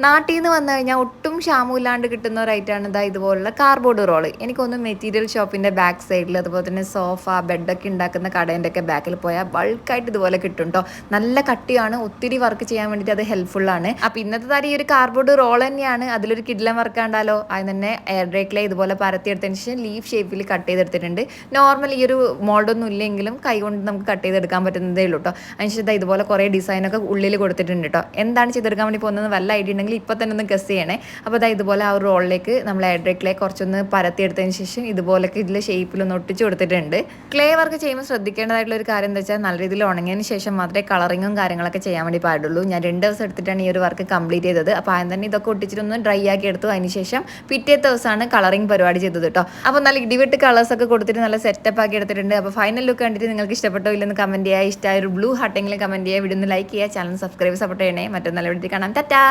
നാട്ടിൽ നിന്ന് വന്നു കഴിഞ്ഞാൽ ഒട്ടും ക്ഷാമമില്ലാണ്ട് കിട്ടുന്ന ഒരു ഐറ്റമാണ് ഇതാ ഇതുപോലുള്ള കാർഡ്ബോർഡ് റോള്. എനിക്കൊന്ന് മെറ്റീരിയൽ ഷോപ്പിൻ്റെ ബാക്ക് സൈഡിൽ അതുപോലെ തന്നെ സോഫ ബെഡൊക്കെ ഉണ്ടാക്കുന്ന കടേൻ്റെ ഒക്കെ ബാക്കിൽ പോയാൽ ബൾക്കായിട്ട് ഇതുപോലെ കിട്ടും കേട്ടോ. നല്ല കട്ടിയാണ്, ഒത്തിരി വർക്ക് ചെയ്യാൻ വേണ്ടിയിട്ട് അത് ഹെൽപ്ഫുള്ളാണ്. അപ്പോൾ ഇന്നത്തെ താരം ഈ ഒരു കാർഡ്ബോർഡ് റോൾ തന്നെയാണ്. അതിലൊരു കിഡിലം വർക്ക് ഉണ്ടല്ലോ, അതിന് തന്നെ എയർ ഡ്രൈക്കിലെ ഇതുപോലെ പരത്തിയെടുത്തതിന് ശേഷം ലീഫ് ഷേപ്പിൽ കട്ട് ചെയ്തെടുത്തിട്ടുണ്ട്. നോർമൽ ഈ ഒരു മോൾഡൊന്നും ഇല്ലെങ്കിലും കൈ കൊണ്ട് നമുക്ക് കട്ട് ചെയ്തെടുക്കാൻ പറ്റുന്നതേ ഉള്ളൂ കേട്ടോ. അതിനുശേഷം ഇതുപോലെ കുറേ ഡിസൈനൊക്കെ ഉള്ളിൽ കൊടുത്തിട്ടുണ്ട് കേട്ടോ. എന്താണ് ചെയ്തെടുക്കാൻ വേണ്ടി പോകുന്നത് വല്ല ഐഡിയ ഉണ്ടെങ്കിൽ ഇപ്പോൾ തന്നെ ഒന്ന് ഗസ് ചെയ്യണേ. അപ്പോൾ അതായത് ഇതുപോലെ ആ ഒരു റോളിലേക്ക് നമ്മൾ എയർ ഡ്രൈ ക്ലേ കുറച്ചൊന്ന് പരത്തിയെടുത്തതിന് ശേഷം ഇതുപോലൊക്കെ ഇതിൽ ഷേപ്പിലൊന്ന് ഒട്ടിച്ച് കൊടുത്തിട്ടുണ്ട്. ക്ലേ വർക്ക് ചെയ്യുമ്പോൾ ശ്രദ്ധിക്കേണ്ടതായിട്ടുള്ള ഒരു കാര്യം എന്താ വെച്ചാൽ നല്ല രീതിയിൽ ഉണങ്ങിയതിന് ശേഷം മാത്രമേ കളറിങ്ങും കാര്യങ്ങളൊക്കെ ചെയ്യാൻ വേണ്ടി പാടുള്ളൂ. ഞാൻ 2 ദിവസം എടുത്തിട്ടാണ് ഈ ഒരു വർക്ക് കംപ്ലീറ്റ് ചെയ്തത്. അപ്പോൾ ആദ്യം തന്നെ ഇതൊക്കെ ഒട്ടിച്ചിട്ടൊന്ന് ഡ്രൈ ആക്കി എടുത്തു. അതിനുശേഷം പിറ്റേ ദിവസമാണ് കളറിങ് പരിപാടി ചെയ്തത് കേട്ടോ. അപ്പോൾ നല്ല ഇടിവെട്ട് കളേഴ്സൊക്കെ കൊടുത്തിട്ട് നല്ല സെറ്റപ്പ് ആക്കി എടുത്തിട്ടുണ്ട്. അപ്പോൾ ഫൈനൽ ലുക്ക് കണ്ടിട്ട് നിങ്ങൾക്ക് ഇഷ്ടപ്പെട്ടോ ഇല്ലെന്ന് കമൻറ്റ് ചെയ്യുക. ഇഷ്ടമായ ഒരു ബ്ലൂ ഹാർട്ടെങ്കിലും കമൻറ്റ് ചെയ്യുക. വീഡിയോ ഒന്ന് ലൈക്ക് ചെയ്യുക, ചാനൽ സബ്സ്ക്രൈബ് സപ്പോർട്ട് ചെയ്യണേ. മറ്റൊരു നല്ല വീഡിയോ കാണാം. ടാറ്റാ.